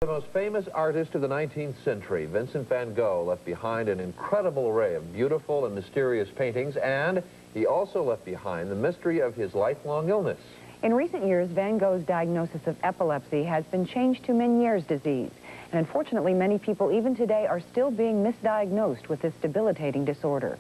The most famous artist of the 19th century, Vincent van Gogh, left behind an incredible array of beautiful and mysterious paintings, and he also left behind the mystery of his lifelong illness. In recent years, Van Gogh's diagnosis of epilepsy has been changed to Meniere's disease. And unfortunately, many people even today are still being misdiagnosed with this debilitating disorder.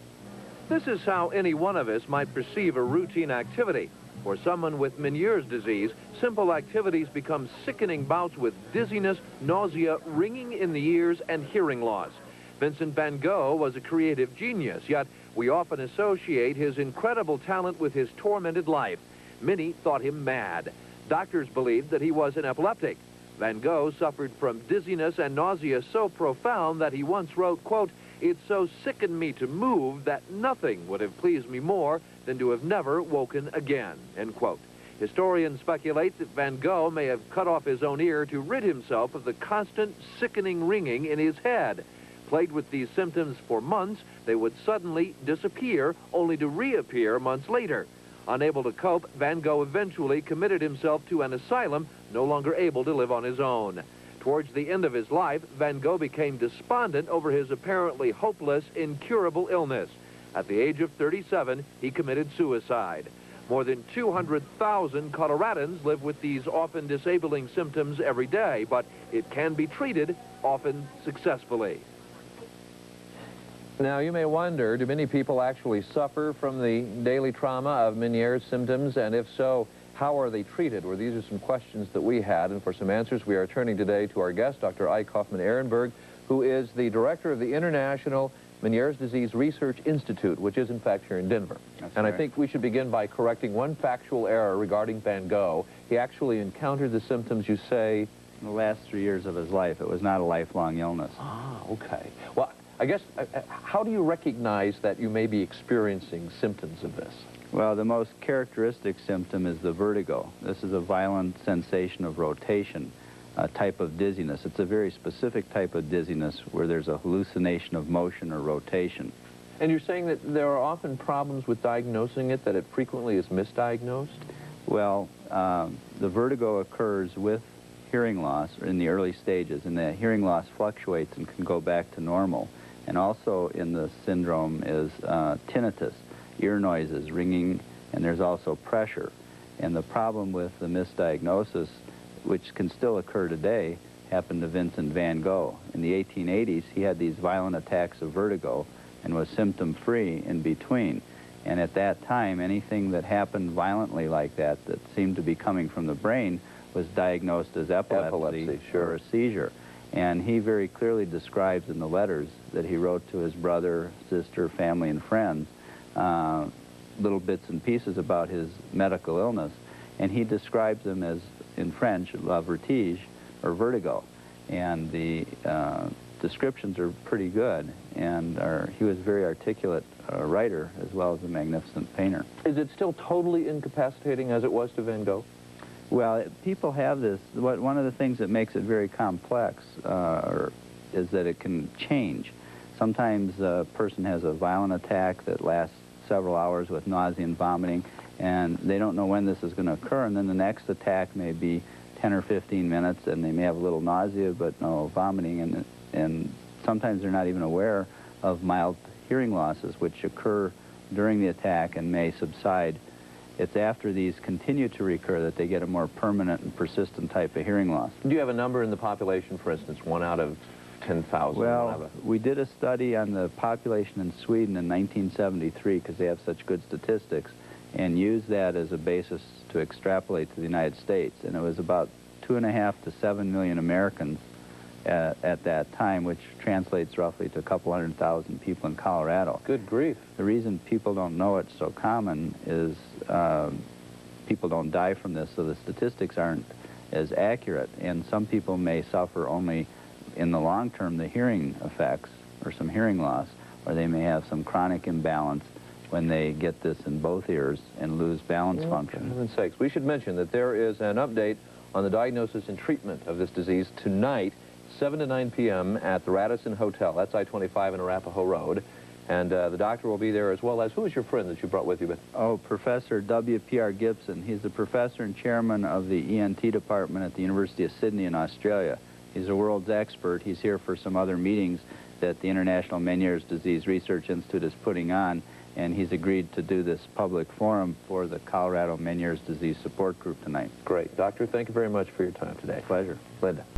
This is how any one of us might perceive a routine activity. For someone with Meniere's disease, simple activities become sickening bouts with dizziness, nausea, ringing in the ears, and hearing loss. Vincent van Gogh was a creative genius, yet we often associate his incredible talent with his tormented life. Many thought him mad. Doctors believed that he was an epileptic. Van Gogh suffered from dizziness and nausea so profound that he once wrote, quote, "It so sickened me to move that nothing would have pleased me more than to have never woken again," end quote. Historians speculate that Van Gogh may have cut off his own ear to rid himself of the constant sickening ringing in his head. Plagued with these symptoms for months, they would suddenly disappear, only to reappear months later. Unable to cope, Van Gogh eventually committed himself to an asylum, no longer able to live on his own. Towards the end of his life, Van Gogh became despondent over his apparently hopeless, incurable illness. At the age of 37, he committed suicide. More than 200,000 Coloradans live with these often disabling symptoms every day, but it can be treated, often successfully. Now, you may wonder, do many people actually suffer from the daily trauma of Meniere's symptoms? And if so, how are they treated? Well, these are some questions that we had, and for some answers, we are turning today to our guest, Dr. Ike Hoffman-Ehrenberg, who is the director of the International Meniere's Disease Research Institute, which is, in fact, here in Denver. And I think we should begin by correcting one factual error regarding Van Gogh. He actually encountered the symptoms, you say, in the last 3 years of his life. It was not a lifelong illness. Ah, okay. Well, I guess, how do you recognize that you may be experiencing symptoms of this? Well, the most characteristic symptom is the vertigo. This is a violent sensation of rotation, a type of dizziness. It's a very specific type of dizziness where there's a hallucination of motion or rotation. And you're saying that there are often problems with diagnosing it, that it frequently is misdiagnosed? Well, the vertigo occurs with hearing loss in the early stages, and the hearing loss fluctuates and can go back to normal. And also in the syndrome is tinnitus, ear noises, ringing, and there's also pressure. And the problem with the misdiagnosis, which can still occur today, happened to Vincent van Gogh. In the 1880s, he had these violent attacks of vertigo and was symptom-free in between. And at that time, anything that happened violently like that, that seemed to be coming from the brain, was diagnosed as epilepsy or a seizure. And he very clearly describes in the letters that he wrote to his brother, sister, family, and friends, little bits and pieces about his medical illness. And he describes them as, in French, la vertige, or vertigo. And the descriptions are pretty good. And he was a very articulate writer as well as a magnificent painter. Is it still totally incapacitating as it was to Van Gogh? Well, people have this. One of the things that makes it very complex is that it can change. Sometimes a person has a violent attack that lasts several hours with nausea and vomiting, and they don't know when this is going to occur, and then the next attack may be 10 or 15 minutes, and they may have a little nausea but no vomiting, and sometimes they're not even aware of mild hearing losses, which occur during the attack and may subside. It's after these continue to recur that they get a more permanent and persistent type of hearing loss. Do you have a number in the population, for instance, 1 out of 10,000? Well, we did a study on the population in Sweden in 1973 because they have such good statistics, and used that as a basis to extrapolate to the United States. And it was about 2.5 to 7 million Americans at that time, which translates roughly to a couple 100,000 people in Colorado. Good grief. The reason people don't know it's so common is people don't die from this, so the statistics aren't as accurate. And some people may suffer only in the long term the hearing effects or some hearing loss, or they may have some chronic imbalance when they get this in both ears and lose balance function. For heaven's sakes. We should mention that there is an update on the diagnosis and treatment of this disease tonight, 7 to 9 p.m. at the Radisson Hotel. That's I-25 and Arapahoe Road. And the doctor will be there, as well as, who is your friend that you brought with you? Oh, Professor W.P.R. Gibson. He's the professor and chairman of the ENT department at the University of Sydney in Australia. He's a world's expert. He's here for some other meetings that the International Meniere's Disease Research Institute is putting on, and he's agreed to do this public forum for the Colorado Meniere's Disease Support Group tonight. Great. Doctor, thank you very much for your time today. Pleasure. Linda.